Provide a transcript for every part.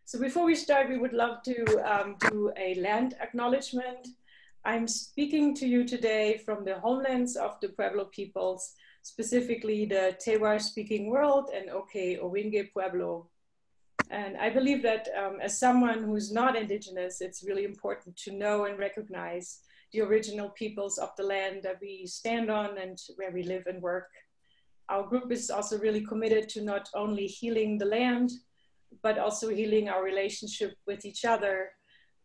So before we start, we would love to do a land acknowledgement. I'm speaking to you today from the homelands of the Pueblo peoples, specifically the Tewa-speaking world and Oke Owinge Pueblo. And I believe that as someone who's not indigenous, it's really important to know and recognize the original peoples of the land that we stand on and where we live and work. Our group is also really committed to not only healing the land, but also healing our relationship with each other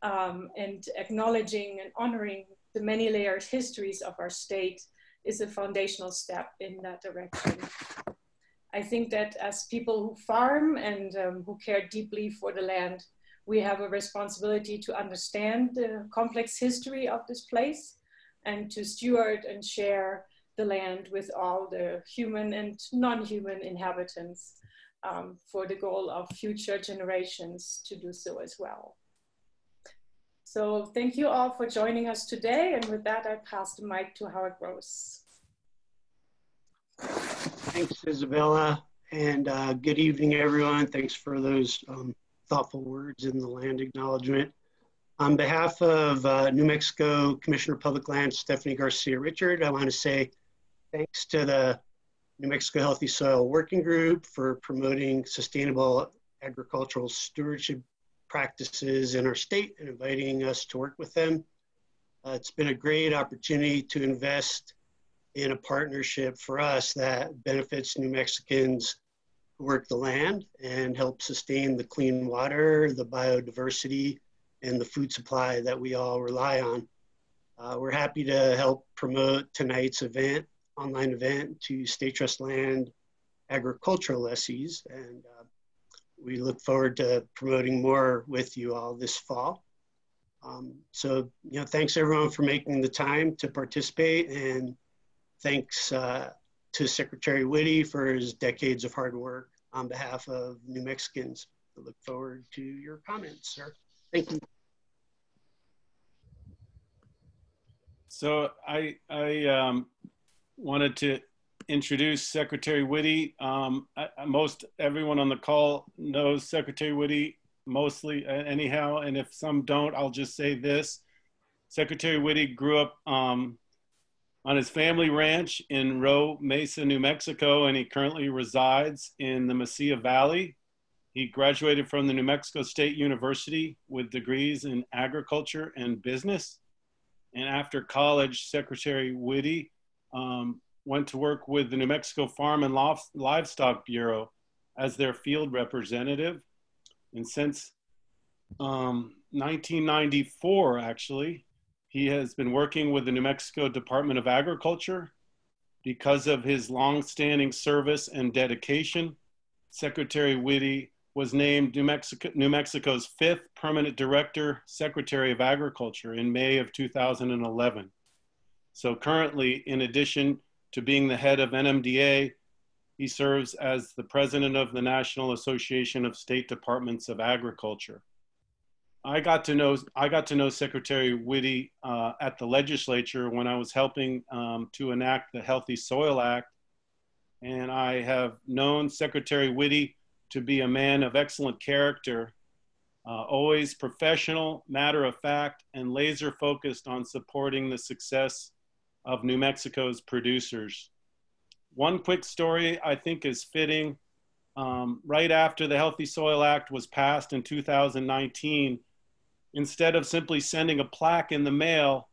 and acknowledging and honoring the many layered histories of our state is a foundational step in that direction. I think that as people who farm and who care deeply for the land, we have a responsibility to understand the complex history of this place and to steward and share the land with all the human and non-human inhabitants for the goal of future generations to do so as well. So thank you all for joining us today. And with that, I pass the mic to Howard Gross. Thanks, Isabella, and good evening, everyone. Thanks for those thoughtful words in the land acknowledgement. On behalf of New Mexico Commissioner of Public Lands, Stephanie Garcia-Richard, I want to say thanks to the New Mexico Healthy Soil Working Group for promoting sustainable agricultural stewardship practices in our state and inviting us to work with them. It's been a great opportunity to invest in a partnership for us that benefits New Mexicans who work the land and help sustain the clean water, the biodiversity, and the food supply that we all rely on. We're happy to help promote tonight's event, online event to State Trust Land agricultural lessees, and we look forward to promoting more with you all this fall. So, thanks everyone for making the time to participate, and thanks to Secretary Witte for his decades of hard work on behalf of New Mexicans. I look forward to your comments, sir. Thank you. So I wanted to introduce Secretary Witte. Most everyone on the call knows Secretary Witte mostly anyhow, and if some don't, I'll just say this. Secretary Witte grew up on his family ranch in Rowe Mesa, New Mexico, and he currently resides in the Mesilla Valley. He graduated from the New Mexico State University with degrees in agriculture and business. And after college, Secretary Witte went to work with the New Mexico Farm and Livestock Bureau as their field representative. And since 1994, actually, he has been working with the New Mexico Department of Agriculture. Because of his longstanding service and dedication, Secretary Witte was named New Mexico's 5th Permanent Director, Secretary of Agriculture in May of 2011. So currently, in addition to being the head of NMDA, he serves as the president of the National Association of State Departments of Agriculture. I got to know Secretary Witte at the legislature when I was helping to enact the Healthy Soil Act. And I have known Secretary Witte to be a man of excellent character, always professional, matter of fact, and laser focused on supporting the success of New Mexico's producers. One quick story I think is fitting. Right after the Healthy Soil Act was passed in 2019, instead of simply sending a plaque in the mail,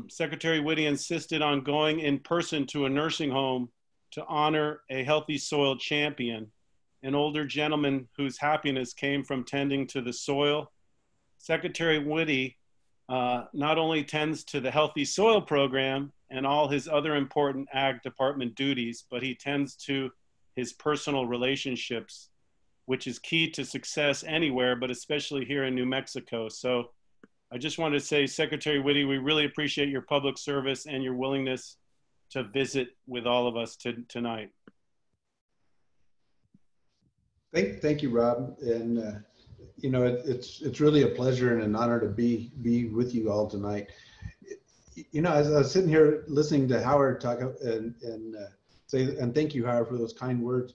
Secretary Witte insisted on going in person to a nursing home to honor a healthy soil champion, an older gentleman whose happiness came from tending to the soil. Secretary Witte not only tends to the Healthy Soil Program and all his other important Ag Department duties, but he tends to his personal relationships, which is key to success anywhere, but especially here in New Mexico. So I just wanted to say, Secretary Witte, we really appreciate your public service and your willingness to visit with all of us tonight. Thank you, Rob. And it's really a pleasure and an honor to be with you all tonight. As I was sitting here listening to Howard talk and thank you, Howard, for those kind words.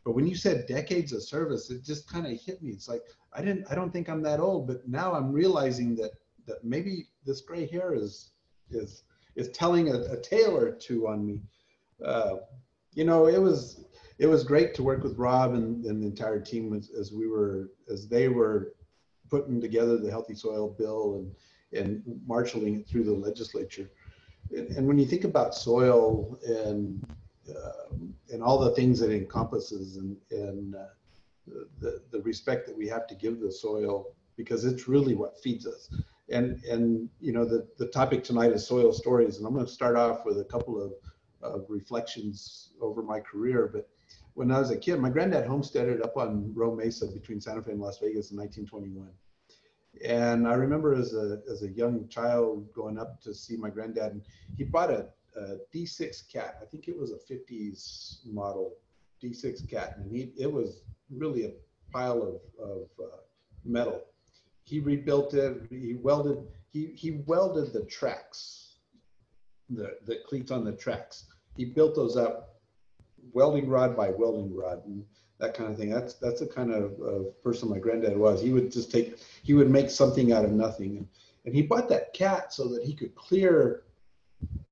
But when you said decades of service, it just kind of hit me. It's like, I don't think I'm that old, but now I'm realizing that maybe this gray hair is telling a tale or two on me. You know, it was great to work with Robb and the entire team as they were putting together the Healthy Soil Bill and marshaling it through the legislature. And when you think about soil and all the things that it encompasses and the respect that we have to give the soil, because it's really what feeds us. And you know, the topic tonight is soil stories, and I'm going to start off with a couple of reflections over my career. But when I was a kid, my granddad homesteaded up on Rowe Mesa between Santa Fe and Las Vegas in 1921. And I remember as a young child going up to see my granddad, and he bought a D6 cat. I think it was a 50s model D6 cat, and it was really a pile of metal. He rebuilt it. He welded the tracks, the cleats on the tracks. He built those up, welding rod by welding rod, and that kind of thing. That's the kind of person my granddad was. He would make something out of nothing, and he bought that cat so that he could clear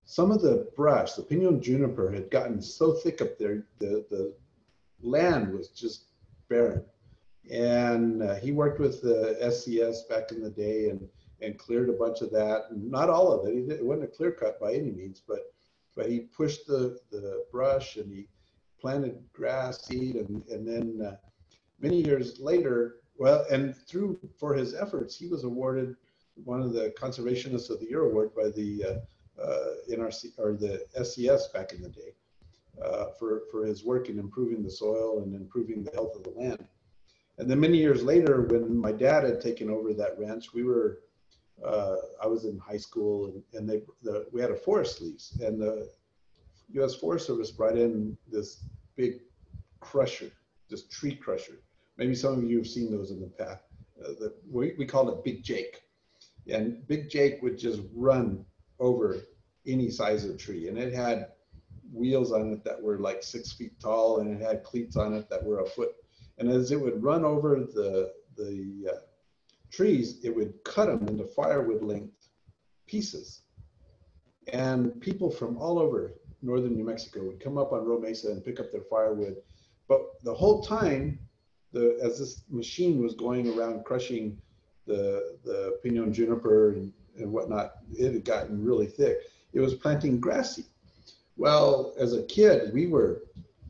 some of the brush. The pinon juniper had gotten so thick up there, the land was just barren. And he worked with the SCS back in the day and cleared a bunch of that. And not all of it. It wasn't a clear cut by any means, but he pushed the brush and he planted grass seed. And then many years later, for his efforts, he was awarded one of the Conservationists of the Year award by the NRC or the SCS back in the day for his work in improving the soil and improving the health of the land. And then many years later, when my dad had taken over that ranch, I was in high school, and we had a forest lease, and the U.S. Forest Service brought in this big crusher, this tree crusher. Maybe some of you have seen those in the past. We called it Big Jake, and Big Jake would just run over any size of tree, and it had wheels on it that were like 6 feet tall, and it had cleats on it that were a foot. And as it would run over the trees, it would cut them into firewood length pieces. And people from all over northern New Mexico would come up on Rowe Mesa and pick up their firewood. But the whole time, as this machine was going around crushing the pinon juniper and whatnot, it had gotten really thick. It was planting grass seed. Well, as a kid, we were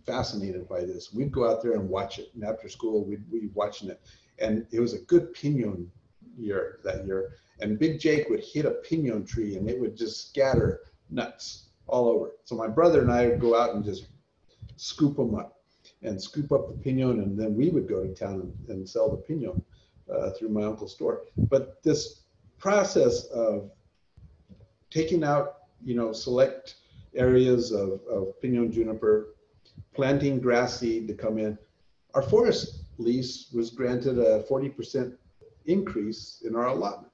fascinated by this. We'd go out there and watch it, and after school we'd be watching it. And it was a good pinon year that year, and Big Jake would hit a pinon tree and it would just scatter nuts all over. So my brother and I would go out and just scoop them up and scoop up the pinon, and then we would go to town and sell the pinon through my uncle's store. But this process of taking out, select areas of pinon juniper, planting grass seed to come in. Our forest lease was granted a 40% increase in our allotment.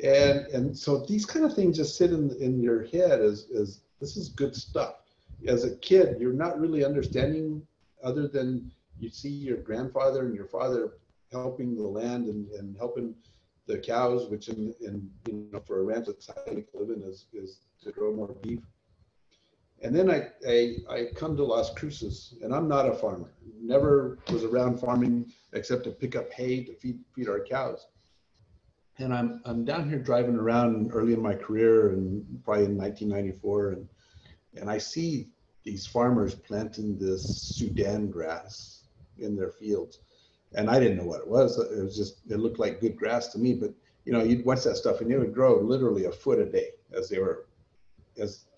And so these kind of things just sit in your head as this is good stuff. As a kid, you're not really understanding, other than you see your grandfather and your father helping the land and helping the cows, which for a ranch that's how you live in is to grow more beef. And then I come to Las Cruces, and I'm not a farmer. Never was around farming except to pick up hay to feed our cows. And I'm down here driving around early in my career, and probably in 1994, and I see these farmers planting this Sudan grass in their fields. And I didn't know what it was. It looked like good grass to me, but you'd watch that stuff and it would grow literally a foot a day as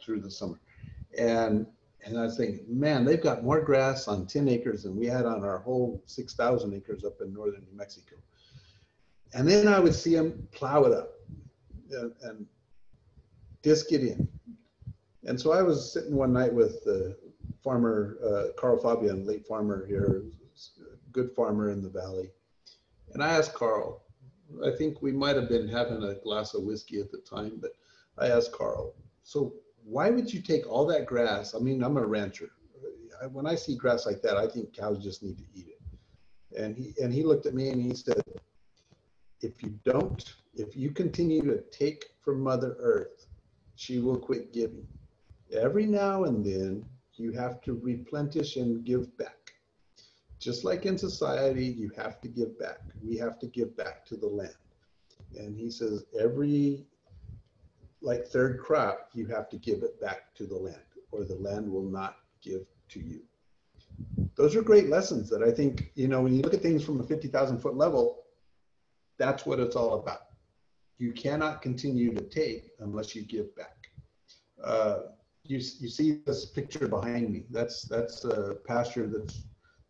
through the summer. And I was thinking, man, they've got more grass on 10 acres than we had on our whole 6,000 acres up in northern New Mexico. And then I would see them plow it up and disc it in. And so I was sitting one night with the farmer, Carl Fabian, late farmer here, good farmer in the valley. And I asked Carl, I think we might have been having a glass of whiskey at the time, but I asked Carl, so why would you take all that grass? I mean, I'm a rancher. when I see grass like that, I think cows just need to eat it. And he looked at me and he said, if you continue to take from Mother Earth, she will quit giving. Every now and then, you have to replenish and give back. Just like in society, you have to give back. We have to give back to the land. And he says, every like third crop, you have to give it back to the land, or the land will not give to you. Those are great lessons that I think, you know, when you look at things from a 50,000 foot level, that's what it's all about. You cannot continue to take unless you give back. You see this picture behind me. That's a pasture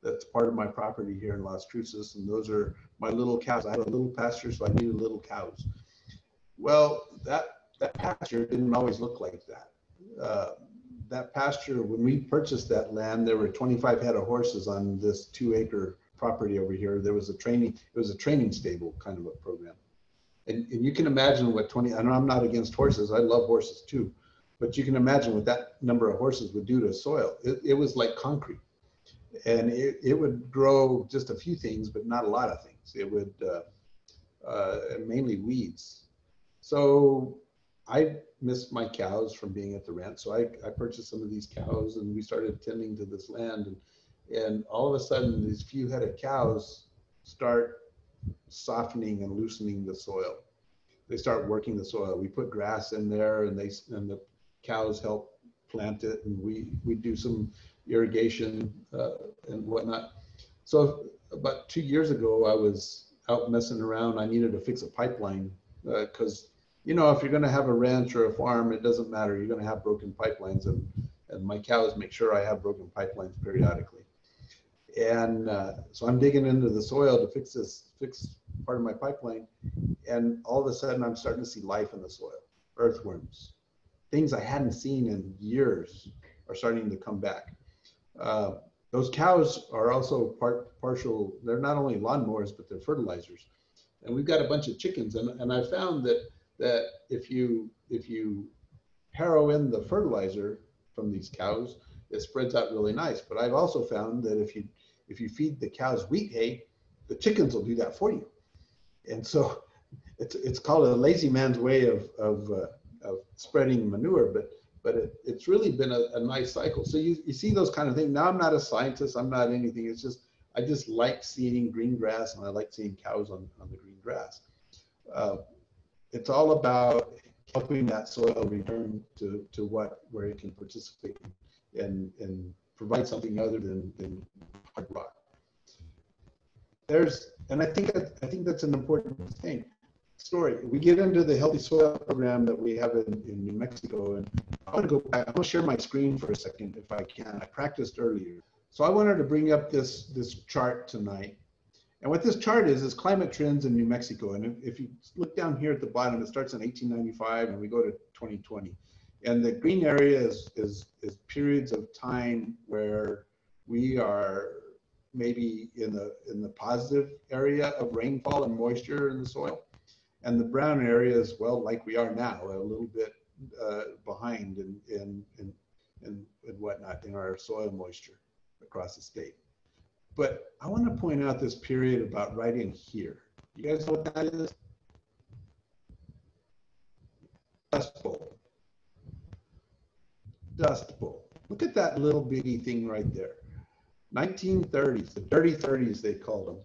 that's part of my property here in Las Cruces, and those are my little cows. I have a little pasture, so I need little cows. Well, that pasture didn't always look like that. That pasture, when we purchased that land, there were 25 head of horses on this 2-acre property over here. There was it was a training stable kind of a program. And you can imagine what and I'm not against horses, I love horses too, but you can imagine what that number of horses would do to soil. It was like concrete. And it would grow just a few things, but not a lot of things. It would, mainly weeds. So I missed my cows from being at the ranch. So I purchased some of these cows and we started tending to this land. And all of a sudden, these few head of cows start softening and loosening the soil. They start working the soil. We put grass in there and the cows help plant it. And we do some irrigation and whatnot. So about 2 years ago, I was out messing around. I needed to fix a pipeline because, you know, if you're going to have a ranch or a farm, it doesn't matter. You're going to have broken pipelines, and my cows make sure I have broken pipelines periodically. And so I'm digging into the soil to fix part of my pipeline, and all of a sudden I'm starting to see life in the soil. Earthworms, things I hadn't seen in years are starting to come back. Those cows are also partial. They're not only lawnmowers, but they're fertilizers. And we've got a bunch of chickens, and I found that if you harrow in the fertilizer from these cows, it spreads out really nice. But I've also found that if you feed the cows wheat hay, the chickens will do that for you. And so it's called a lazy man's way of spreading manure, but it's really been a nice cycle. So you see those kind of things. Now I'm not a scientist, I'm not anything. It's just, I just like seeing green grass, and I like seeing cows on the green grass. It's all about helping that soil return to where it can participate and provide something other than hard rock. And I think that's an important story. We get into the Healthy Soil program that we have in New Mexico, and I want to go back. I want to share my screen for a second if I can. I practiced earlier. So I wanted to bring up this chart tonight. And what this chart is climate trends in New Mexico. And if you look down here at the bottom, it starts in 1895 and we go to 2020. And the green area is periods of time where we are maybe in the positive area of rainfall and moisture in the soil. And the brown area is, well, like we are now, a little bit behind in whatnot in our soil moisture across the state. But I want to point out this period about right in here. You guys know what that is? Dust Bowl. Dust Bowl. Look at that little bitty thing right there. 1930s, the dirty 30s they called them.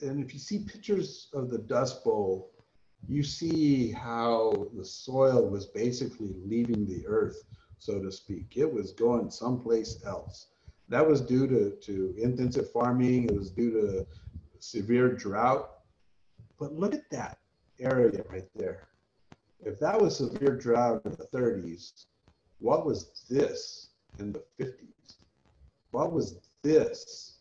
And if you see pictures of the Dust Bowl, you see how the soil was basically leaving the earth, so to speak. It was going someplace else. That was due to intensive farming. It was due to severe drought. But look at that area right there. If that was severe drought in the 30s, what was this in the 50s? What was this,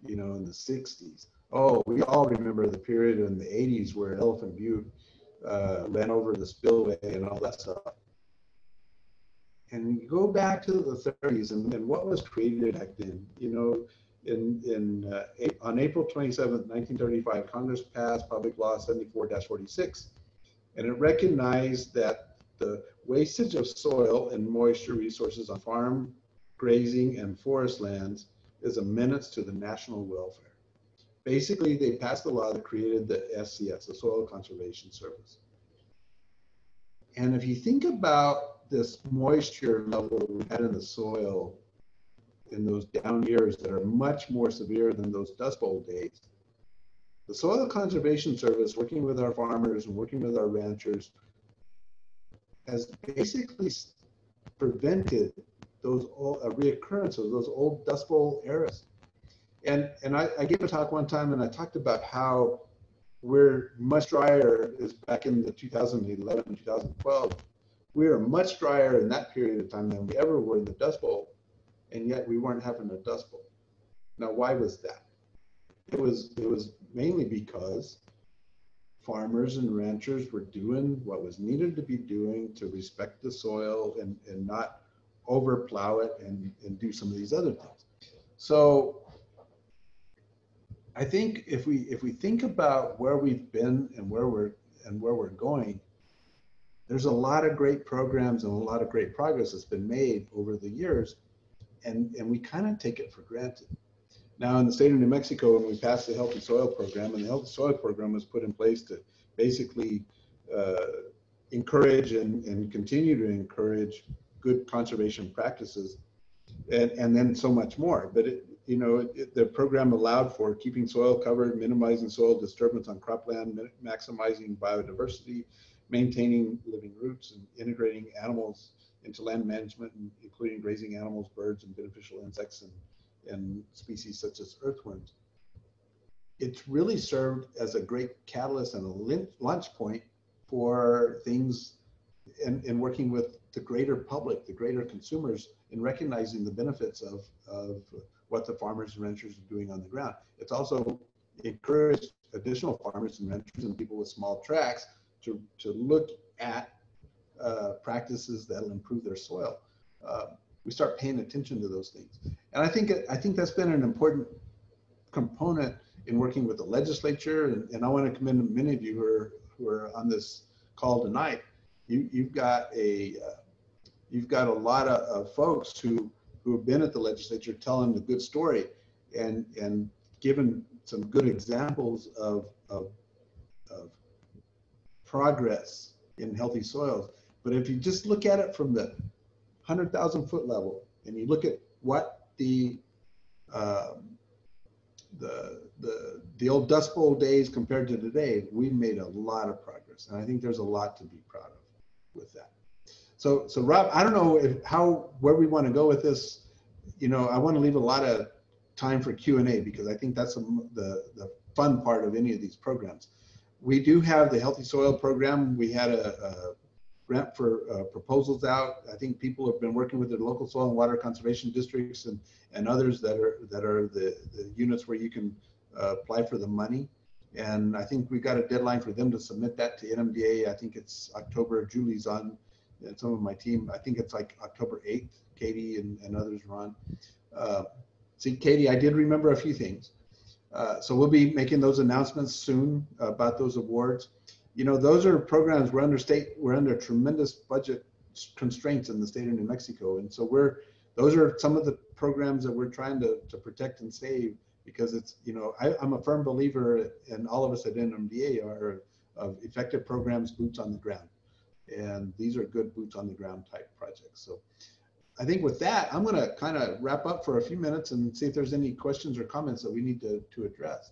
you know, in the 60s? Oh, we all remember the period in the 80s where Elephant Butte ran over the spillway and all that stuff. And you go back to the 30s and what was created back then, you know, on April 27th, 1935, Congress passed Public Law 74-46, and it recognized that wastage of soil and moisture resources on farm, grazing, and forest lands is a menace to the national welfare. Basically, they passed a law that created the SCS, the Soil Conservation Service. And if you think about this moisture level we had in the soil in those down years that are much more severe than those Dust Bowl days, the Soil Conservation Service, working with our farmers and working with our ranchers, has basically prevented those a reoccurrence of those old Dust Bowl eras. And I gave a talk one time, and I talked about how we're much drier is back in the 2011, 2012. We were much drier in that period of time than we ever were in the Dust Bowl, and yet we weren't having a Dust Bowl. Now, why was that? It was mainly because farmers and ranchers were doing what was needed to be doing to respect the soil and not overplow it and do some of these other things. So I think if we think about where we've been and where we're going, there's a lot of great programs and a lot of great progress that's been made over the years, and we kind of take it for granted. Now, in the state of New Mexico, when we passed the Healthy Soil Program, and the Healthy Soil Program was put in place to basically encourage and continue to encourage good conservation practices, and then so much more. But the program allowed for keeping soil covered, minimizing soil disturbance on cropland, maximizing biodiversity, maintaining living roots, and integrating animals into land management, including grazing animals, birds, and beneficial insects and species such as earthworms. It's really served as a great catalyst and a launch point for things in working with the greater public, the greater consumers, in recognizing the benefits of what the farmers and ranchers are doing on the ground. It's also encouraged additional farmers and ranchers and people with small tracts to look at practices that'll improve their soil. We start paying attention to those things. And I think that's been an important component in working with the legislature. And I want to commend many of you who are on this call tonight. You've got a lot of folks who have been at the legislature telling the good story and given some good examples of progress in healthy soils. But if you just look at it from the 100,000 foot level, and you look at what the old Dust Bowl days compared to today, we made a lot of progress, and I think there's a lot to be proud of with that. So Rob, I don't know where we want to go with this. I want to leave a lot of time for Q&A because I think that's the fun part of any of these programs. We do have the Healthy Soil Program. We had a grant for proposals out. I think people have been working with the local soil and water conservation districts and others that are the units where you can apply for the money. And I think we got a deadline for them to submit that to NMDA. I think it's October. Julie's on, and some of my team. I think it's like October 8th. Katie and others are on. See, Katie, I did remember a few things. So we'll be making those announcements soon about those awards. Those are programs we're under tremendous budget constraints in the state of New Mexico, and so those are some of the programs that we're trying to protect and save, because it's I'm a firm believer, and all of us at NMDA are, of effective programs, boots on the ground, and these are good boots on the ground type projects. So I think with that, I'm going to kind of wrap up for a few minutes and see if there's any questions or comments that we need to address.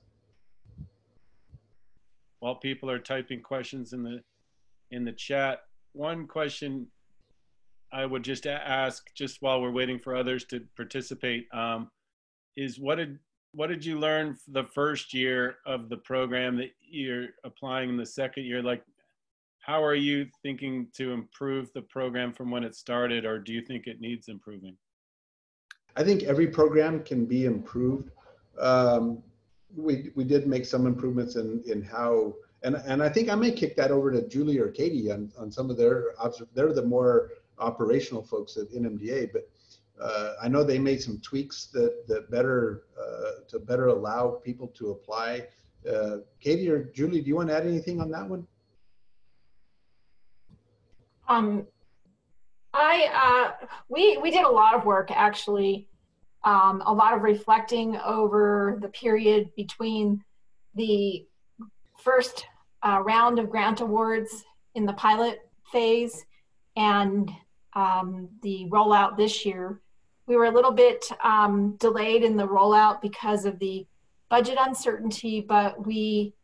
While people are typing questions in the chat, one question I would just ask, just while we're waiting for others to participate, is what did you learn the first year of the program that you're applying in the second year? Like, how are you thinking to improve the program from when it started, or do you think it needs improving? I think every program can be improved. We did make some improvements in how, and I think I may kick that over to Julie or Katie on some of they're the more operational folks at NMDA, but I know they made some tweaks that better to better allow people to apply. Katie or Julie, do you want to add anything on that one? We did a lot of work, actually, a lot of reflecting over the period between the first round of grant awards in the pilot phase and the rollout this year. We were a little bit delayed in the rollout because of the budget uncertainty, but we,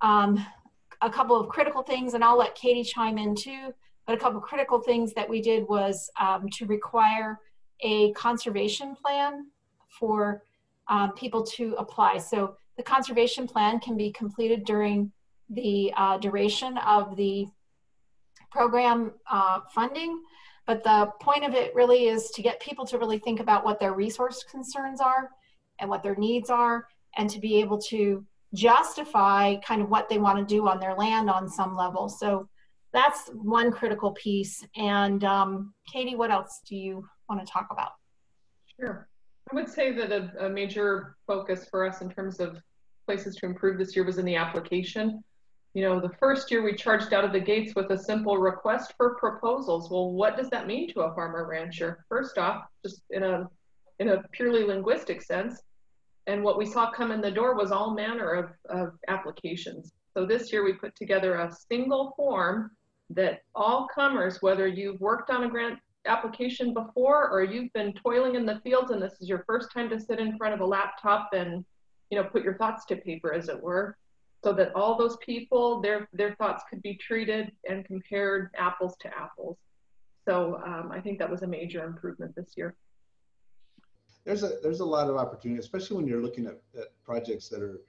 a couple of critical things, and I'll let Katie chime in too, but a couple of critical things that we did was to require a conservation plan for people to apply. So the conservation plan can be completed during the duration of the program funding, but the point of it really is to get people to really think about what their resource concerns are and what their needs are, and to be able to justify kind of what they want to do on their land on some level. So that's one critical piece. And Katie, what else do you want to talk about? Sure. I would say that a major focus for us in terms of places to improve this year was in the application. You know, the first year we charged out of the gates with a simple request for proposals. Well, what does that mean to a farmer rancher? First off, just in a purely linguistic sense, and what we saw come in the door was all manner of applications. So this year we put together a single form that all comers, whether you've worked on a grant application before or you've been toiling in the fields and this is your first time to sit in front of a laptop and, you know, put your thoughts to paper, as it were, so that all those people, their thoughts could be treated and compared apples to apples. So I think that was a major improvement this year. There's a lot of opportunity, especially when you're looking at projects that are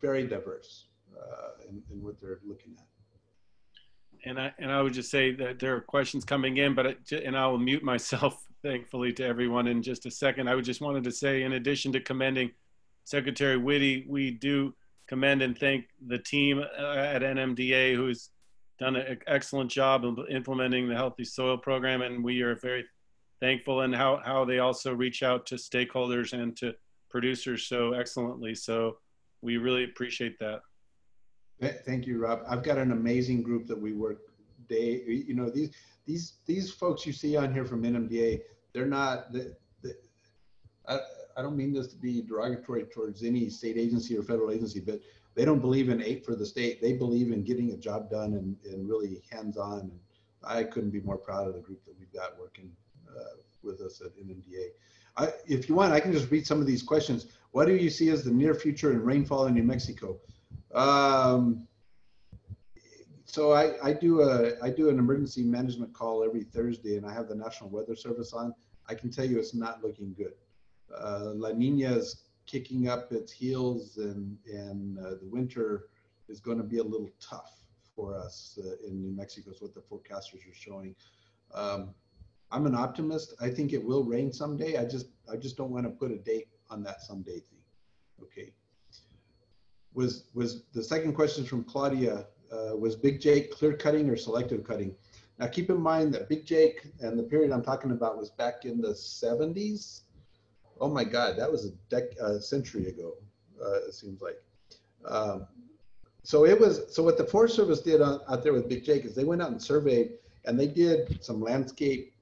very diverse in what they're looking at. And I would just say that there are questions coming in, and I will mute myself, thankfully, to everyone in just a second. I would just wanted to say, in addition to commending Secretary Witte, we do commend and thank the team at NMDA who's done an excellent job of implementing the Healthy Soil Program, and we are very thankful in how they also reach out to stakeholders and to producers so excellently. So we really appreciate that. Thank you, Rob. I've got an amazing group that we work you know, these folks you see on here from NMDA, they're not, I don't mean this to be derogatory towards any state agency or federal agency, but they don't believe in aid for the state. They believe in getting a job done and really hands-on. And I couldn't be more proud of the group that we've got working with us at NMDA. If you want, I can just read some of these questions. What do you see as the near future in rainfall in New Mexico? So I do an emergency management call every Thursday, and I have the National Weather Service on. I can tell you it's not looking good. La Nina is kicking up its heels, and the winter is going to be a little tough for us in New Mexico, is what the forecasters are showing. I'm an optimist. I think it will rain someday. I just don't want to put a date on that someday thing. Okay. Was the second question from Claudia, was Big Jake clear cutting or selective cutting? Now keep in mind that Big Jake and the period I'm talking about was back in the 70s. Oh my God, that was a century ago, it seems like. So what the Forest Service did out there with Big Jake is they went out and surveyed, and they did some landscape.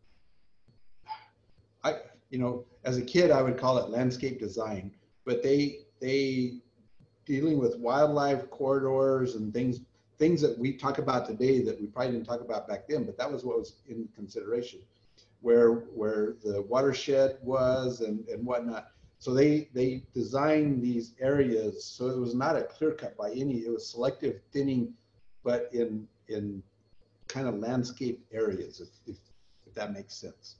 You know, as a kid, I would call it landscape design, but they dealing with wildlife corridors and things that we talk about today that we probably didn't talk about back then, but that was what was in consideration, where the watershed was and whatnot. So they designed these areas so it was not a clear cut by any, it was selective thinning, but in kind of landscape areas, if that makes sense.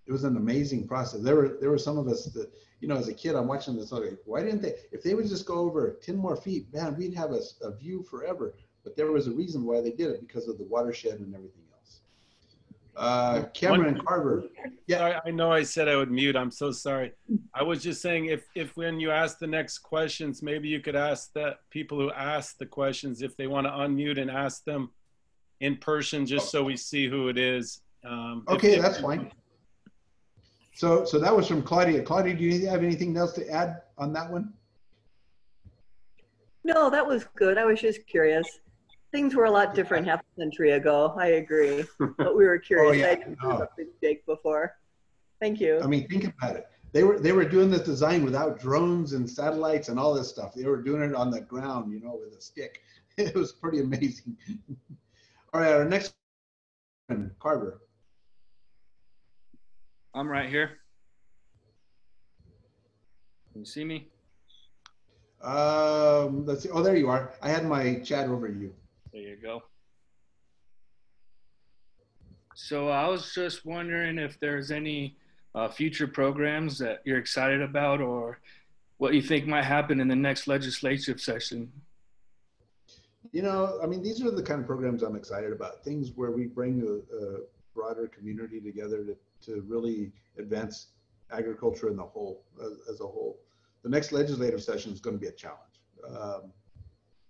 It was an amazing process. There were some of us that, you know, as a kid, I'm watching this, like, why didn't they, if they would just go over 10 more feet, man, we'd have a view forever. But there was a reason why they did it, because of the watershed and everything else. Cameron Carver. Yeah. Sorry, I know I said I would mute. I'm so sorry. I was just saying, if when you ask the next questions, maybe you could ask the people who ask the questions if they want to unmute and ask them in person, just so we see who it is. Okay, that's fine. So that was from Claudia. Claudia, do you have anything else to add on that one? No, that was good. I was just curious. Things were a lot different half a century ago. I agree. But we were curious. Oh, yeah, I didn't hear about Big Jake before. Thank you. I mean, think about it. They were doing this design without drones and satellites and all this stuff. They were doing it on the ground, you know, with a stick. It was pretty amazing. All right, our next one, Carver. I'm right here. Can you see me? Let's see. Oh, there you are. I had my chat over you. There you go. So I was just wondering if there's any future programs that you're excited about, or what you think might happen in the next legislative session. You know, I mean, these are the kind of programs I'm excited about. Things where we bring a broader community together to really advance agriculture in the whole, as a whole. The next legislative session is going to be a challenge.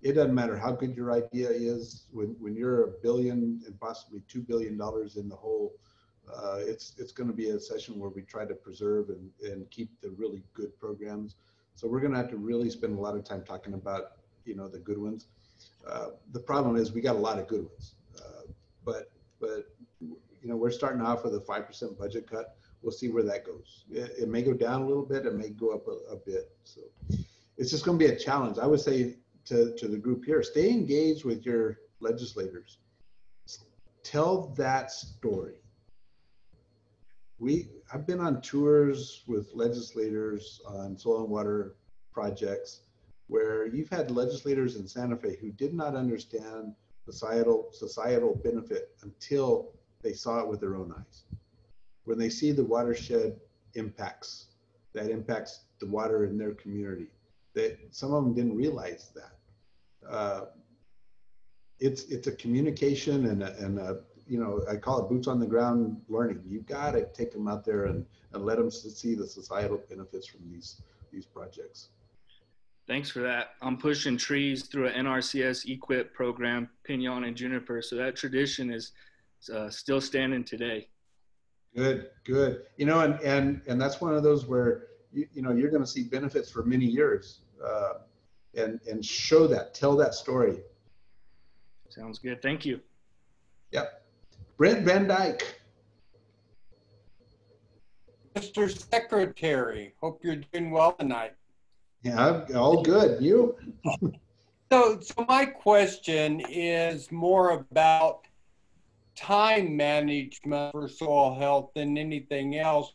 It doesn't matter how good your idea is. When you're $1 billion and possibly $2 billion in the hole, it's going to be a session where we try to preserve and keep the really good programs. So we're going to have to really spend a lot of time talking about, you know, the good ones. The problem is we got a lot of good ones, but you know, we're starting off with a 5% budget cut. We'll see where that goes. It may go down a little bit. It may go up a bit. So it's just going to be a challenge. I would say to the group here, stay engaged with your legislators. Tell that story. I've been on tours with legislators on soil and water projects where you've had legislators in Santa Fe who did not understand societal benefit until they saw it with their own eyes. When they see the watershed impacts, that impacts the water in their community, that some of them didn't realize that. It's a communication and a you know, I call it boots on the ground learning. You've got to take them out there and let them see the societal benefits from these projects. Thanks for that. I'm pushing trees through an NRCS EQIP program, Pinon and Juniper. So that tradition is still standing today. Good. You know, and that's one of those where, you know, you're going to see benefits for many years and show that, tell that story. Sounds good. Thank you. Yep. Brent Van Dyke. Mr. Secretary, hope you're doing well tonight. Yeah, all good. You? So my question is more about time management for soil health than anything else.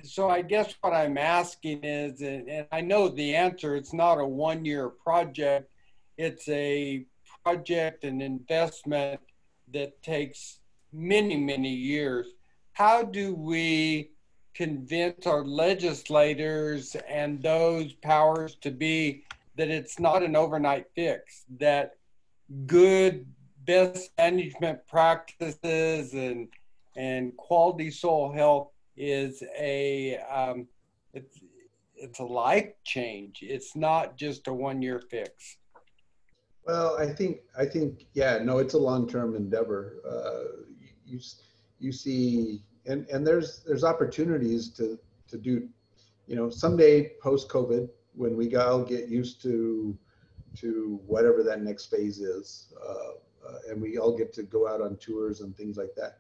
So I guess what I'm asking is, and I know the answer, it's not a one-year project. It's a project and investment that takes many, many years. How do we convince our legislators and those powers to be that it's not an overnight fix, that good best management practices and quality soil health is it's a life change. It's not just a one-year fix. Well, I think, yeah, no, it's a long-term endeavor. You see, and there's opportunities to do, you know, someday post-COVID, when we all get used to whatever that next phase is, and we all get to go out on tours and things like that.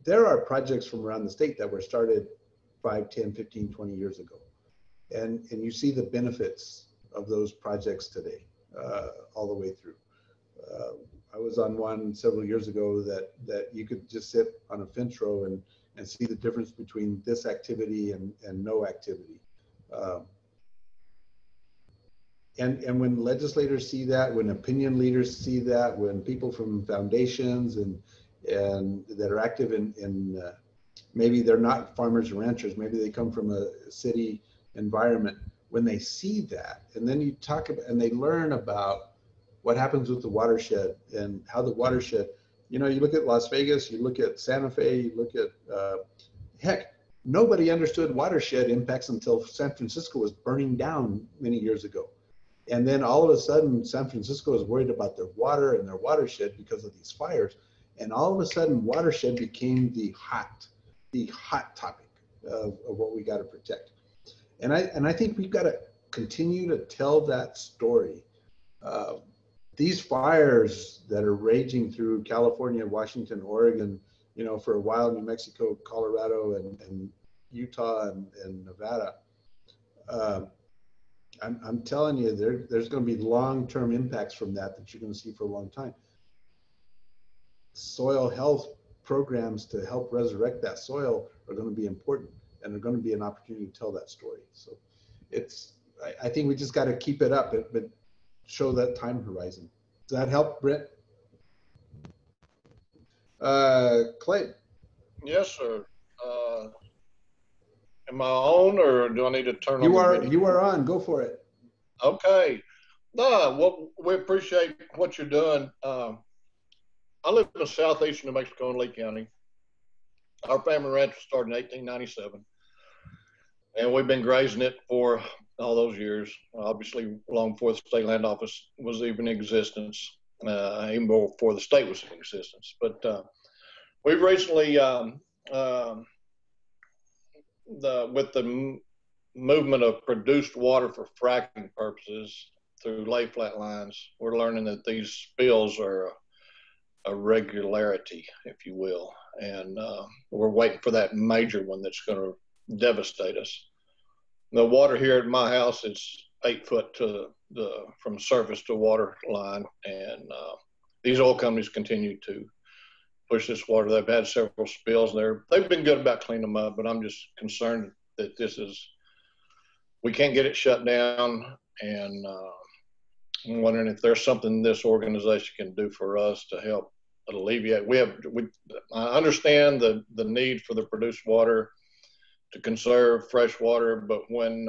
There are projects from around the state that were started 5, 10, 15, 20 years ago. And you see the benefits of those projects today. All the way through. I was on one several years ago that you could just sit on a fence row and see the difference between this activity and no activity. And when legislators see that, when opinion leaders see that, when people from foundations and that are active in maybe they're not farmers and ranchers, maybe they come from a city environment, when they see that, and then you talk about, and they learn about what happens with the watershed and how the watershed, you know, you look at Las Vegas, you look at Santa Fe, you look at, heck, nobody understood watershed impacts until San Francisco was burning down many years ago. And then all of a sudden, San Francisco is worried about their water and their watershed because of these fires. And all of a sudden, watershed became the hot topic of what we got to protect. And I think we've got to continue to tell that story. these fires that are raging through California, Washington, Oregon, you know, for a while, New Mexico, Colorado, and Utah and Nevada, I'm telling you, there's going to be long-term impacts from that you're going to see for a long time. Soil health programs to help resurrect that soil are going to be important, and they're going to be an opportunity to tell that story. So I think we just got to keep it up, but show that time horizon. Does that help, Britt? Clay? Yes, sir. Am I on, or do I need to turn on the video? You are on. Go for it. Okay. No, well, we appreciate what you're doing. I live in southeastern New Mexico in Lee County. Our family ranch was started in 1897, and we've been grazing it for all those years, obviously long before the state land office was even in existence, even before the state was in existence. But we've recently, with the movement of produced water for fracking purposes through lay flat lines, we're learning that these spills are a regularity, if you will, and we're waiting for that major one that's going to devastate us. The water here at my house is 8 foot to from surface to water line, and these oil companies continue to push this water. They've had several spills there. They've been good about cleaning them up, but I'm just concerned that we can't get it shut down, and I'm wondering if there's something this organization can do for us to help alleviate. I understand the need for the produced water to conserve fresh water, but when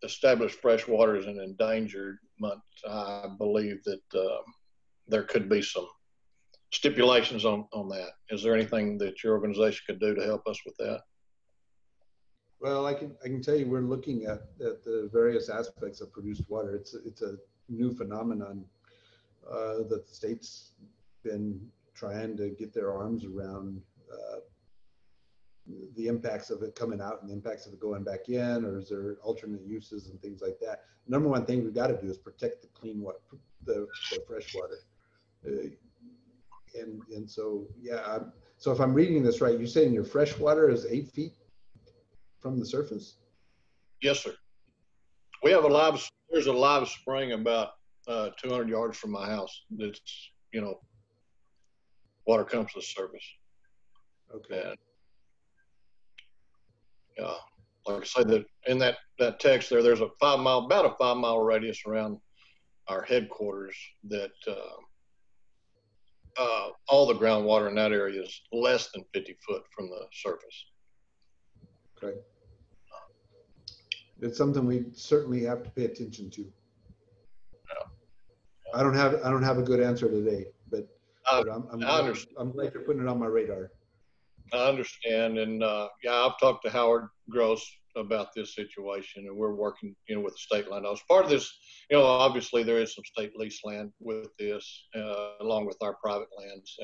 established fresh water is an endangerment, I believe that there could be some stipulations on that. Is there anything that your organization could do to help us with that? Well, I can tell you we're looking at the various aspects of produced water. It's a new phenomenon that the state's been trying to get their arms around, the impacts of it coming out and the impacts of it going back in, or is there alternate uses and things like that. Number one thing we've got to do is protect the clean water, the fresh water. And so, yeah, so if I'm reading this right, you're saying your fresh water is 8 feet from the surface? Yes, sir. We have there's a live spring about 200 yards from my house. That's, you know, water comes to the surface. Okay. And, like I said, that in that text there's about a 5 mile radius around our headquarters that all the groundwater in that area is less than 50 foot from the surface. Okay. It's something we certainly have to pay attention to. Yeah. I don't have a good answer today, but I'm glad you're putting it on my radar. I understand, and yeah, I've talked to Howard Gross about this situation, and we're working, you know, with the state land. As part of this, you know, obviously there is some state lease land with this, along with our private lands,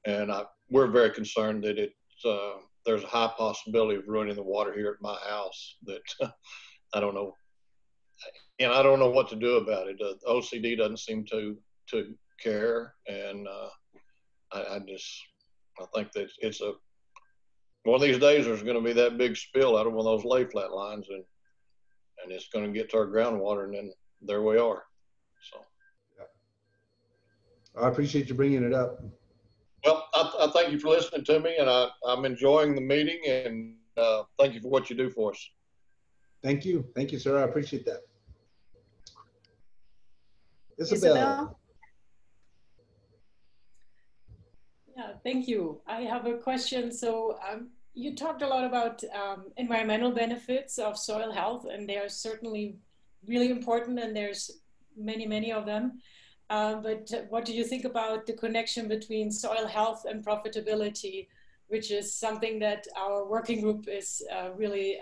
and we're very concerned that there's a high possibility of ruining the water here at my house. That I don't know, and I don't know what to do about it. The OCD doesn't seem to care, and I think that it's one of these days there's going to be that big spill out of one of those lay flat lines, and it's going to get to our groundwater, and then there we are. So, yeah. I appreciate you bringing it up. Well, I thank you for listening to me, and I'm enjoying the meeting, and thank you for what you do for us. Thank you, sir. I appreciate that. Isabelle. Yeah, thank you. I have a question. So you talked a lot about environmental benefits of soil health, and they are certainly really important, and there's many of them. But what do you think about the connection between soil health and profitability, which is something that our working group is really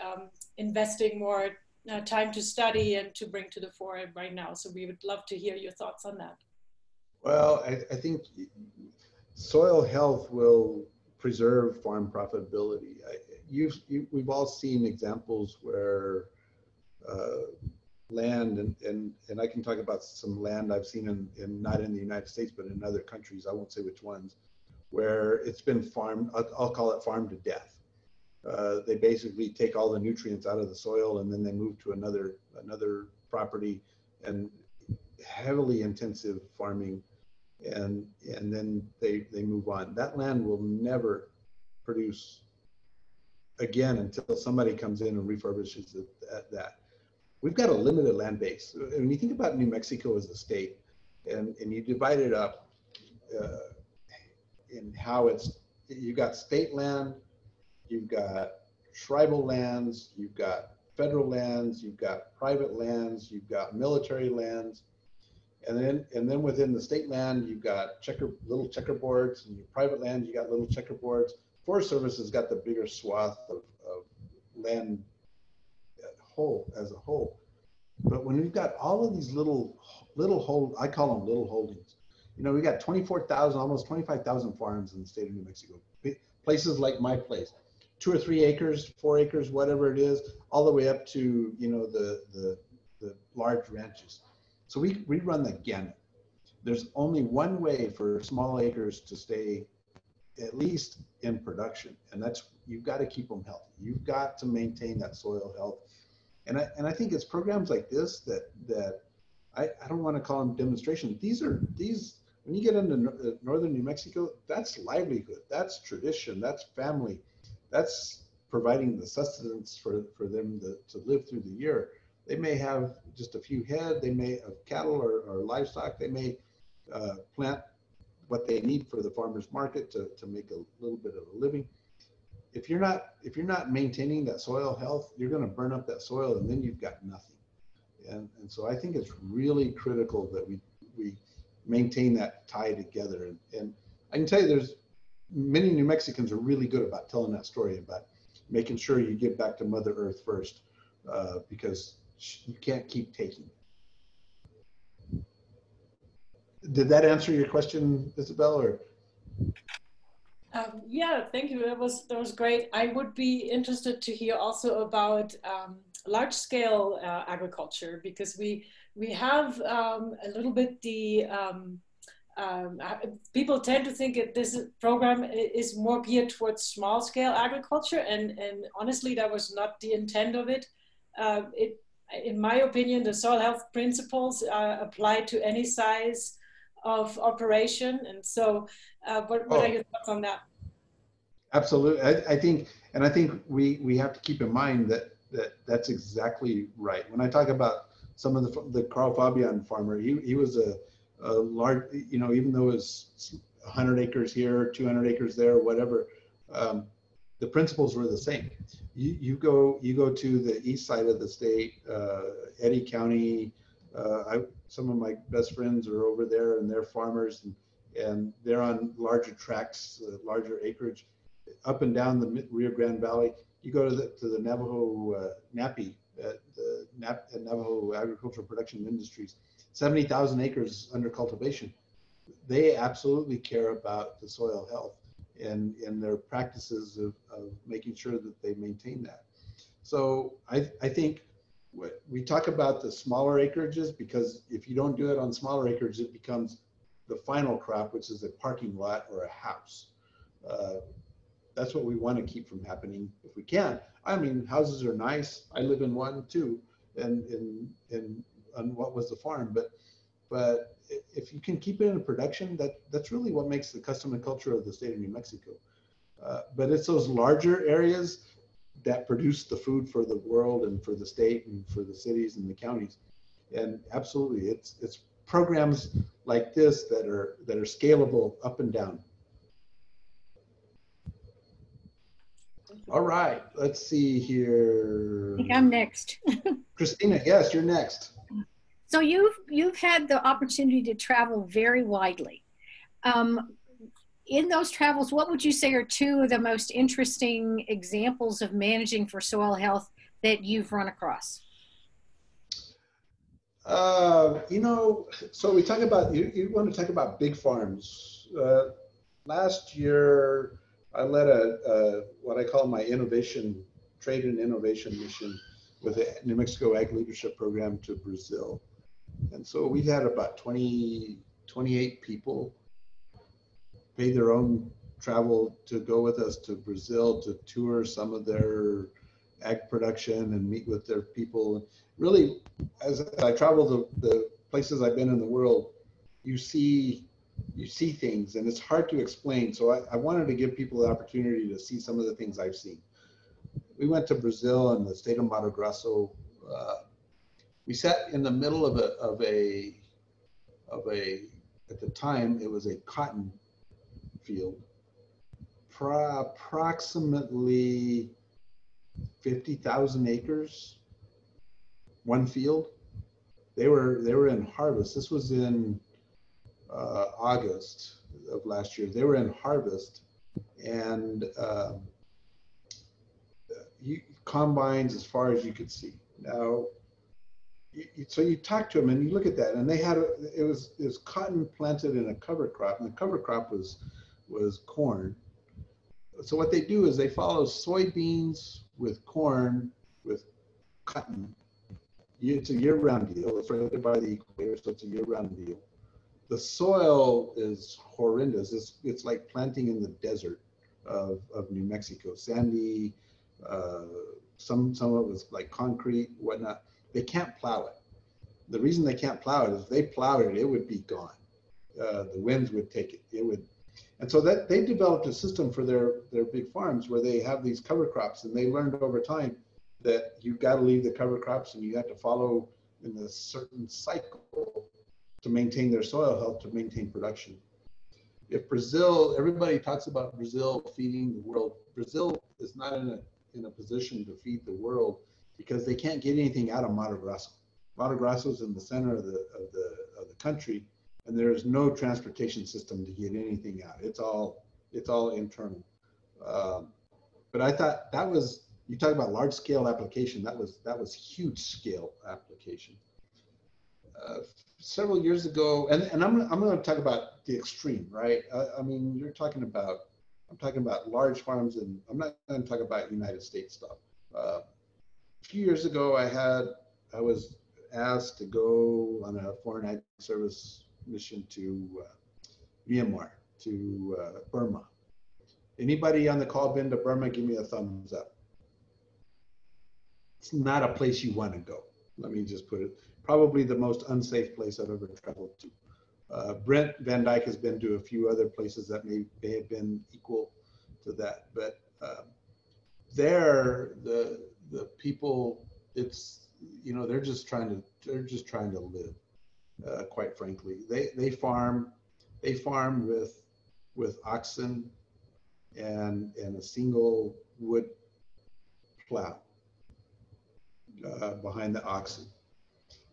investing more time to study and to bring to the fore right now. So we would love to hear your thoughts on that. Well, I think soil health will preserve farm profitability. We've all seen examples where land, and I can talk about some land I've seen in not in the United States, but in other countries, I won't say which ones, where it's been farmed, I'll call it farmed to death. They basically take all the nutrients out of the soil and then they move to another property, and heavily intensive farming, and then they move on. That land will never produce again until somebody comes in and refurbishes it, that. We've got a limited land base. When you think about New Mexico as a state, and you divide it up in how you've got state land, you've got tribal lands, you've got federal lands, you've got private lands, you've got military lands, and then within the state land, you've got little checkerboards, and your private land, you got little checkerboards. Forest Service has got the bigger swath of land as a whole. But when we've got all of these I call them little holdings. You know, we got 24,000, almost 25,000 farms in the state of New Mexico. Places like my place, 2 or 3 acres, 4 acres, whatever it is, all the way up to, you know, the large ranches. So we run the gamut. There's only one way for small acres to stay at least in production, and that's, you've got to keep them healthy. You've got to maintain that soil health. And I think it's programs like this that I don't want to call them demonstrations. These when you get into northern New Mexico, that's livelihood, that's tradition, that's family, that's providing the sustenance for them to live through the year. They may have just a few head, they may have cattle or livestock, they may plant what they need for the farmer's market to make a little bit of a living. If you're not maintaining that soil health, you're going to burn up that soil, and then you've got nothing. And so I think it's really critical that we maintain that tie together. And I can tell you, there's many New Mexicans are really good about telling that story about making sure you give back to Mother Earth first, because you can't keep taking. Did that answer your question, Isabelle? Or? Yeah, thank you. That was great. I would be interested to hear also about large-scale agriculture, because we have a little bit people tend to think that this program is more geared towards small-scale agriculture, and honestly, that was not the intent of it. In my opinion, the soil health principles apply to any size of operation, and so what are your thoughts on that? Absolutely. I think we have to keep in mind that's exactly right. When I talk about some of the Carl Fabian farmer, he was a large, you know, even though it was 100 acres here, 200 acres there, whatever, the principles were the same. You go to the east side of the state, Eddy County. Some of my best friends are over there, and they're farmers, and they're on larger tracts, larger acreage. Up and down the Rio Grande Valley, you go to the Navajo NAPI, the Navajo Agricultural Production Industries, 70,000 acres under cultivation. They absolutely care about the soil health and their practices of making sure that they maintain that. So I think we talk about the smaller acreages, because if you don't do it on smaller acreage, it becomes the final crop, which is a parking lot or a house. That's what we want to keep from happening if we can. I mean, houses are nice. I live in one too, and on what was the farm. But if you can keep it in production, that's really what makes the custom and culture of the state of New Mexico. But it's those larger areas that produce the food for the world and for the state and for the cities and the counties. And absolutely, it's programs like this that are scalable up and down. All right, let's see here. I think I'm next. Christina, yes, you're next. So you've had the opportunity to travel very widely. In those travels, what would you say are 2 of the most interesting examples of managing for soil health that you've run across? You know, so we talk about, you want to talk about big farms. Last year, I led what I call my trade and innovation mission with the New Mexico Ag Leadership Program to Brazil. And so we had about 28 people pay their own travel to go with us to Brazil to tour some of their ag production and meet with their people. Really, as I travel the places I've been in the world, you see things, and it's hard to explain. So I wanted to give people the opportunity to see some of the things I've seen. We went to Brazil and the state of Mato Grosso. We sat in the middle of a at the time it was a cotton field, approximately 50,000 acres, one field. They were in harvest. This was in August of last year. They were in harvest, and combines as far as you could see. Now, so you talk to them and you look at that, and they had it was cotton planted in a cover crop, and the cover crop was corn. So what they do is they follow soybeans with corn with cotton. It's a year-round deal. It's right by the equator, so it's a year-round deal. The soil is horrendous. It's like planting in the desert of New Mexico, sandy. Some of it was like concrete, whatnot. They can't plow it. The reason they can't plow it is if they plowed it, it would be gone. The winds would take it. It would, and so that they developed a system for their big farms where they have these cover crops, and they learned over time that you've got to leave the cover crops and you have to follow in a certain cycle to maintain their soil health, to maintain production. If Brazil, everybody talks about Brazil feeding the world. Brazil is not in a position to feed the world because they can't get anything out of Mato Grosso. Mato Grosso is in the center of the country, and there is no transportation system to get anything out. It's all internal. But I thought that was, you talk about large scale application, that was huge scale application. Several years ago, and I'm going to talk about the extreme, right? I mean, I'm talking about large farms, and I'm not going to talk about United States stuff. A few years ago, I was asked to go on a foreign ag service mission to Myanmar, to Burma. Anybody on the call been to Burma? Give me a thumbs up. It's not a place you want to go. Let me just put it. Probably the most unsafe place I've ever traveled to. Brent Van Dyke has been to a few other places that may have been equal to that, but there the people, it's, you know, they're just trying to live. Quite frankly, they farm with oxen and a single wood plow behind the oxen.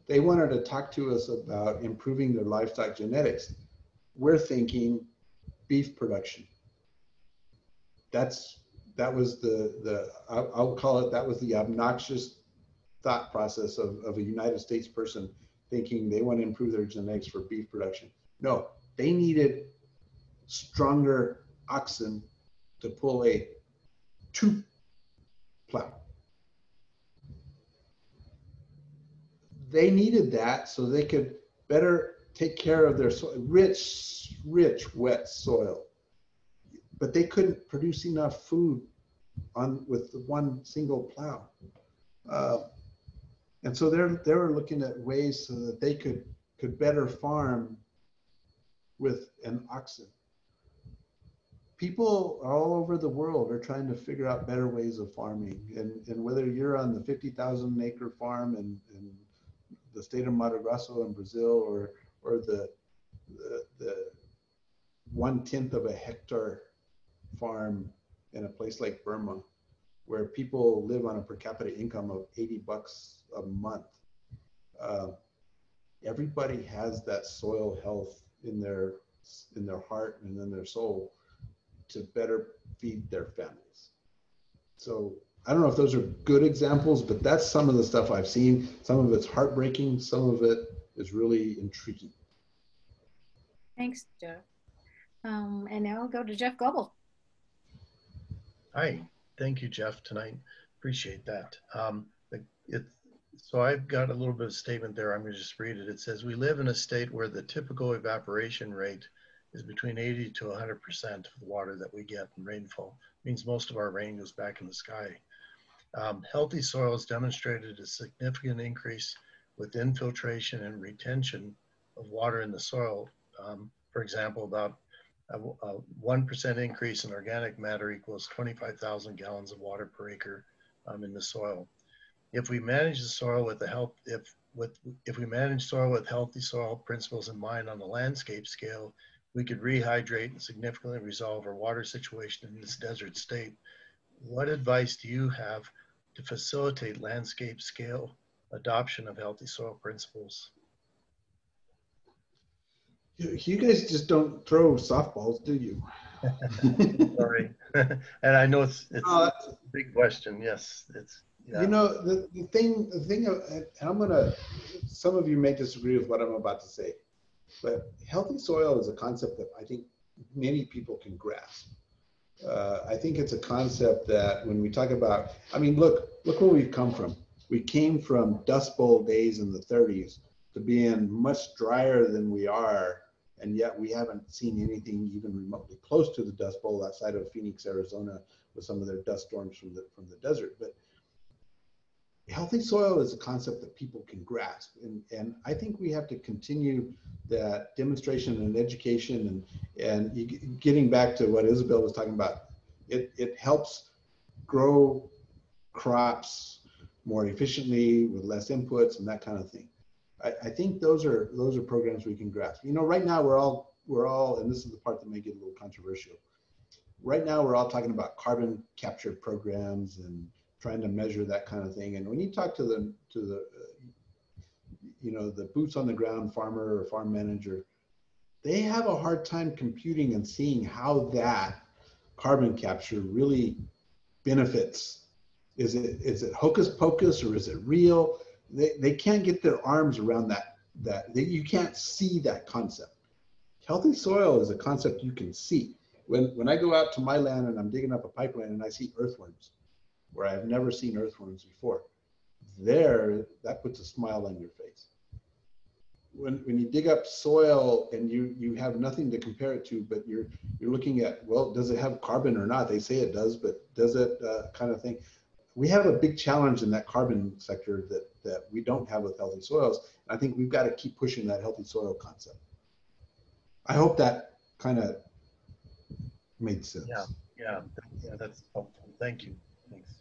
They wanted to talk to us about improving their livestock genetics. We're thinking beef production. That was I'll call it, that was the obnoxious thought process of a United States person thinking they want to improve their genetics for beef production. No, they needed stronger oxen to pull a two plow. They needed that so they could better take care of their soil, rich, wet soil. But they couldn't produce enough food with one single plow. And so they were looking at ways so that they could better farm with an oxen. People all over the world are trying to figure out better ways of farming. And whether you're on the 50,000 acre farm in the state of Mato Grosso in Brazil, or the 1/10 of a hectare farm in a place like Burma, where people live on a per capita income of $80 a month. Everybody has that soil health in their heart and in their soul to better feed their families. So I don't know if those are good examples, but that's some of the stuff I've seen. Some of it's heartbreaking. Some of it is really intriguing. Thanks, Jeff. And now I'll go to Jeff Goebel. Hi, thank you, Jeff, tonight. Appreciate that. So I've got a little bit of statement there. I'm going to just read it. It says, we live in a state where the typical evaporation rate is between 80 to 100% of the water that we get in rainfall. It means most of our rain goes back in the sky. Healthy soils demonstrated a significant increase with infiltration and retention of water in the soil. For example, about a 1% increase in organic matter equals 25,000 gallons of water per acre in the soil. If we manage the soil with if we manage soil with healthy soil principles in mind on the landscape scale, we could rehydrate and significantly resolve our water situation in this desert state. What advice do you have to facilitate landscape scale adoption of healthy soil principles? You guys just don't throw softballs, do you? Sorry. And I know it's a big question. Yes, it's. Yeah. You know, the thing, and I'm gonna, some of you may disagree with what I'm about to say, but healthy soil is a concept that I think many people can grasp. I think it's a concept that when we talk about, I mean, look where we've come from. We came from Dust Bowl days in the 30s to being much drier than we are, and yet we haven't seen anything even remotely close to the Dust Bowl outside of Phoenix, Arizona, with some of their dust storms from the desert. But healthy soil is a concept that people can grasp, and I think we have to continue that demonstration and education, and getting back to what Isabelle was talking about. It helps grow crops more efficiently with less inputs and that kind of thing. I think those are programs we can grasp. You know, right now we're all, and this is the part that may get a little controversial. Right now we're all talking about carbon capture programs and trying to measure that kind of thing. And when you talk to the you know, the boots on the ground farmer or farm manager, they have a hard time computing and seeing how that carbon capture really benefits. Is it hocus pocus, or is it real? They can't get their arms around that. You can't see that concept. Healthy soil is a concept you can see. When I go out to my land and I'm digging up a pipeline and I see earthworms, where I've never seen earthworms before, that puts a smile on your face. When you dig up soil and you have nothing to compare it to, but you're looking at, well, does it have carbon or not? They say it does, but does it, kind of thing. We have a big challenge in that carbon sector that we don't have with healthy soils. I think we've got to keep pushing that healthy soil concept. I hope that kind of made sense. Yeah, that's helpful. Thank you. Thanks.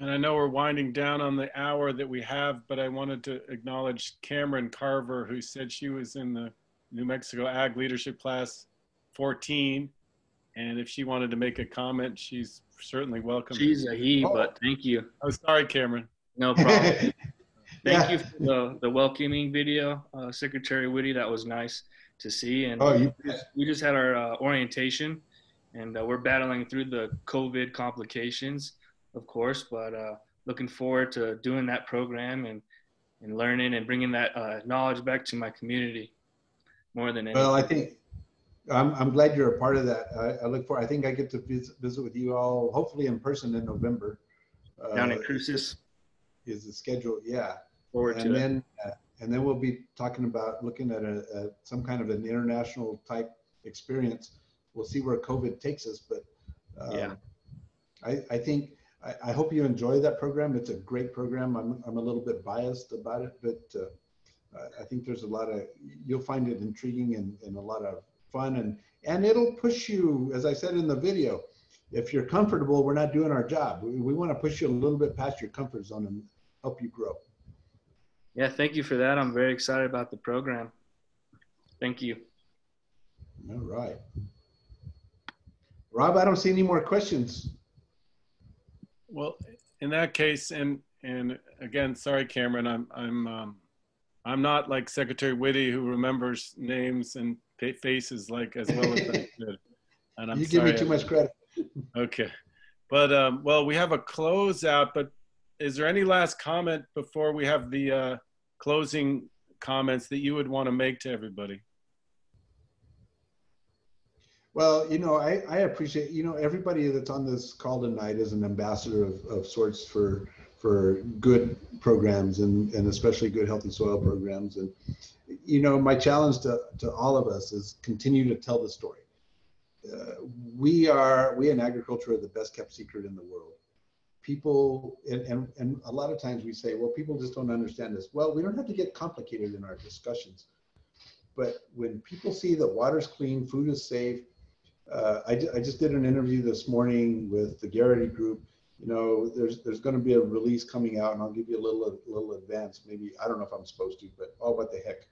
And I know we're winding down on the hour that we have, but I wanted to acknowledge Cameron Carver, who said she was in the New Mexico Ag Leadership Class 14. And if she wanted to make a comment, she's certainly welcome. She's a he, but thank you. Oh, sorry, Cameron. No problem. Thank you for the welcoming video, Secretary Witte. That was nice to see. And we just had our orientation, and we're battling through the COVID complications, of course, but looking forward to doing that program and learning and bringing that knowledge back to my community more than anything. Well, I think I'm glad you're a part of that. I look forward. I think I get to visit with you all, hopefully in person in November. Down in Cruces is the schedule, yeah. Forward to it. And then we'll be talking about looking at some kind of an international type experience. We'll see where COVID takes us, but yeah. I think I hope you enjoy that program. It's a great program. I'm a little bit biased about it, but I think there's you'll find it intriguing and a lot of fun, and it'll push you, as I said in the video. If you're comfortable, we're not doing our job. We want to push you a little bit past your comfort zone and help you grow. Yeah, thank you for that. I'm very excited about the program. Thank you. All right. Rob, I don't see any more questions. Well, in that case, and again, sorry, Cameron, I'm not like Secretary Witte, who remembers names and faces like as well as I should. And I'm you give me too much credit. Okay, but well, we have a closeout. But is there any last comment before we have the closing comments that you would want to make to everybody? Well, you know, I appreciate, you know, everybody that's on this call tonight is an ambassador of sorts for good programs and especially good healthy soil programs. And, you know, my challenge to all of us is continue to tell the story. We in agriculture are the best kept secret in the world. People, and a lot of times we say, well, people just don't understand this. Well, we don't have to get complicated in our discussions. But when people see that water's clean, food is safe, I just did an interview this morning with the Garrity group. You know, there's going to be a release coming out, and I'll give you a little advance. Maybe, I don't know if I'm supposed to, but oh, what the heck.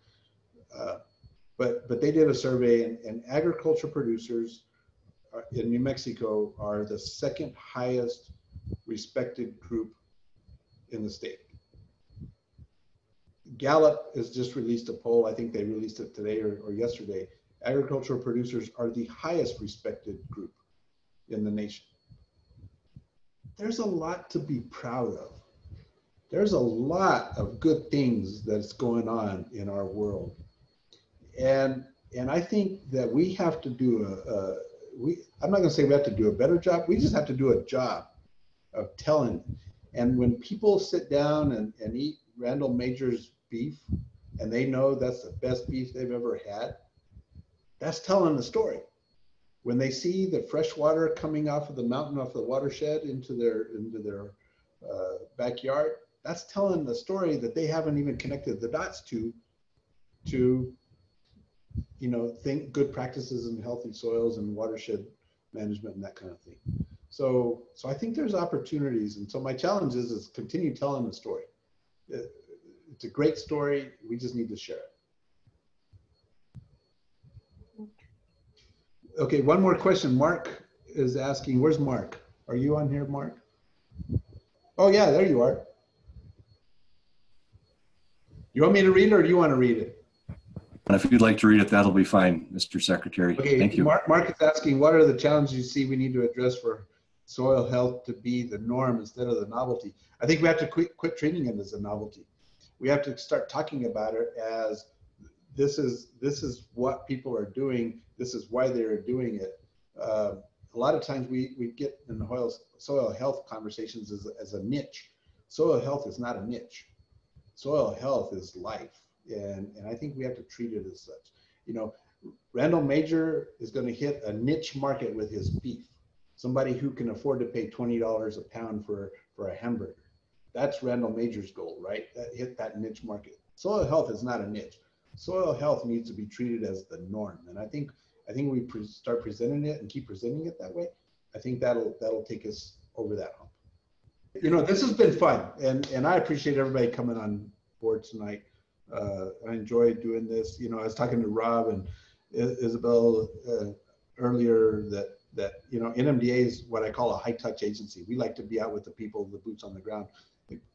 But they did a survey, and agriculture producers in New Mexico are the second highest respected group in the state. Gallup has just released a poll. I think they released it today or yesterday. Agricultural producers are the highest respected group in the nation. There's a lot to be proud of. There's a lot of good things that's going on in our world. And I think that we have to do I'm not gonna say we have to do a better job, we just have to do a job of telling. And when people sit down and eat Randall Major's beef, and they know that's the best beef they've ever had, that's telling the story. When they see the fresh water coming off of the mountain, off the watershed into their backyard, that's telling the story that they haven't even connected the dots to, you know, think good practices in healthy soils and watershed management and that kind of thing. So I think there's opportunities. And so my challenge is continue telling the story. It's a great story. We just need to share it. Okay, one more question. Mark is asking, where's Mark? Are you on here, Mark? Oh yeah, there you are. You want me to read it or do you want to read it? If you'd like to read it, that'll be fine, Mr. Secretary. Okay, thank you. Mark is asking, what are the challenges you see we need to address for soil health to be the norm instead of the novelty? I think we have to quit treating it as a novelty. We have to start talking about it as this is what people are doing. This is why they're doing it. A lot of times we get in the soil health conversations as a niche. Soil health is not a niche. Soil health is life. And I think we have to treat it as such. You know, Randall Major is going to hit a niche market with his beef. Somebody who can afford to pay $20 a pound for a hamburger. That's Randall Major's goal, right? Hit that niche market. Soil health is not a niche. Soil health needs to be treated as the norm. And I think we start presenting it and keep presenting it that way. I think that'll take us over that hump. You know, this has been fun, and I appreciate everybody coming on board tonight. I enjoyed doing this. You know, I was talking to Robb and Isabelle earlier that you know, NMDA is what I call a high touch agency. We like to be out with the people, the boots on the ground.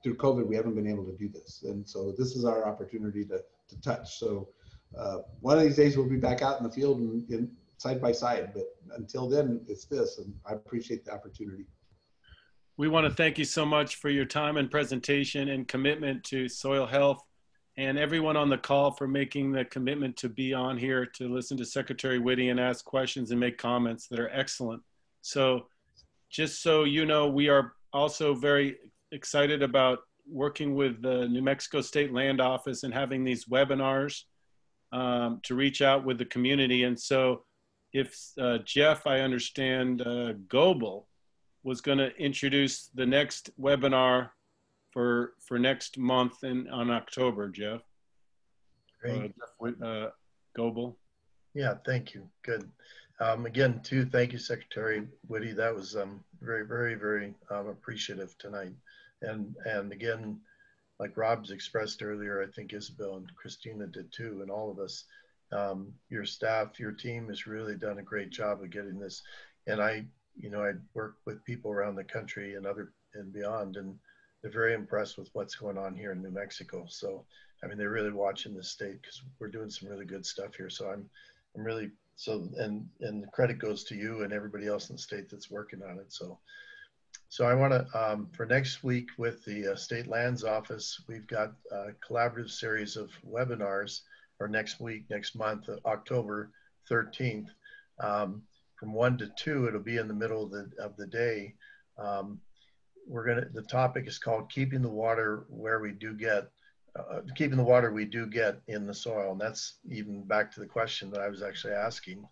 Through COVID, we haven't been able to do this, and so this is our opportunity to touch. So one of these days we'll be back out in the field and side by side. But until then, it's this, and I appreciate the opportunity. We want to thank you so much for your time and presentation and commitment to soil health, and everyone on the call for making the commitment to be on here to listen to Secretary Witte and ask questions and make comments that are excellent. So just so you know, we are also very excited about working with the New Mexico State Land Office and having these webinars to reach out with the community. And so if Jeff, I understand, Goebel was going to introduce the next webinar for next month on October, Jeff. Great. Goebel. Yeah, thank you. Good. Again, too, thank you, Secretary Witte. That was very, very, very appreciative tonight. And again, like Robb's expressed earlier, I think Isabelle and Christina did too, and all of us, your staff, your team has really done a great job of getting this. And I work with people around the country and beyond, and they're very impressed with what's going on here in New Mexico. So, I mean, they're really watching the state because we're doing some really good stuff here. So I'm really, and the credit goes to you and everybody else in the state that's working on it. So I want to, for next week with the State Lands Office, we've got a collaborative series of webinars, or next month, October 13th, from 1 to 2, it'll be in the middle of the day. the topic is called keeping the water where we do get, keeping the water we do get in the soil. And that's even back to the question that I was actually asking,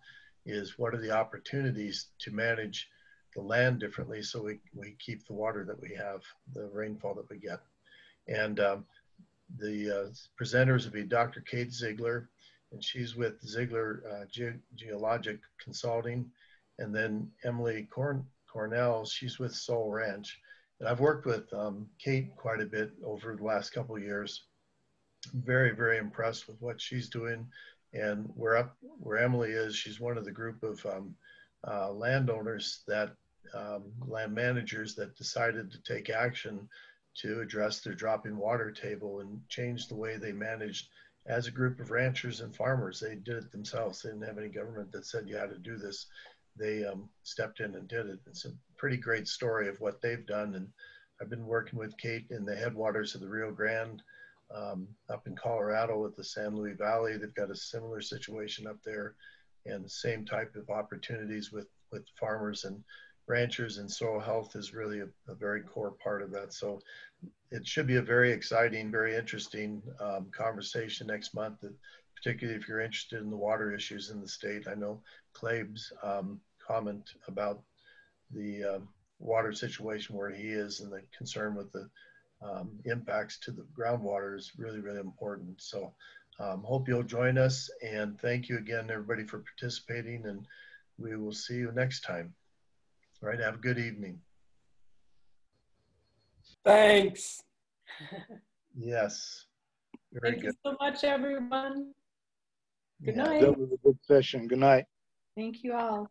is what are the opportunities to manage the land differently so we keep the water that we have, the rainfall that we get. And the presenters will be Dr. Kate Ziegler, and she's with Ziegler Geologic Consulting, and then Emily Cornell, she's with Soul Ranch. And I've worked with Kate quite a bit over the last couple of years. I'm very, very impressed with what she's doing. And where Emily is, she's one of the group of landowners that, land managers that decided to take action to address their dropping water table and change the way they managed as a group of ranchers and farmers. They did it themselves. They didn't have any government that said you had to do this. They stepped in and did it. It's a pretty great story of what they've done. And I've been working with Kate in the headwaters of the Rio Grande, up in Colorado with the San Luis Valley. They've got a similar situation up there, and the same type of opportunities with farmers and ranchers, and soil health is really a very core part of that. So it should be a very exciting, very interesting conversation next month, particularly if you're interested in the water issues in the state. I know Clabe's comment about the water situation where he is and the concern with the impacts to the groundwater is really, really important. So hope you'll join us, and thank you again, everybody, for participating, and we will see you next time. All right, have a good evening. Thanks. Yes. Thank you so much, everyone. Good night. That was a good session. Good night. Thank you all.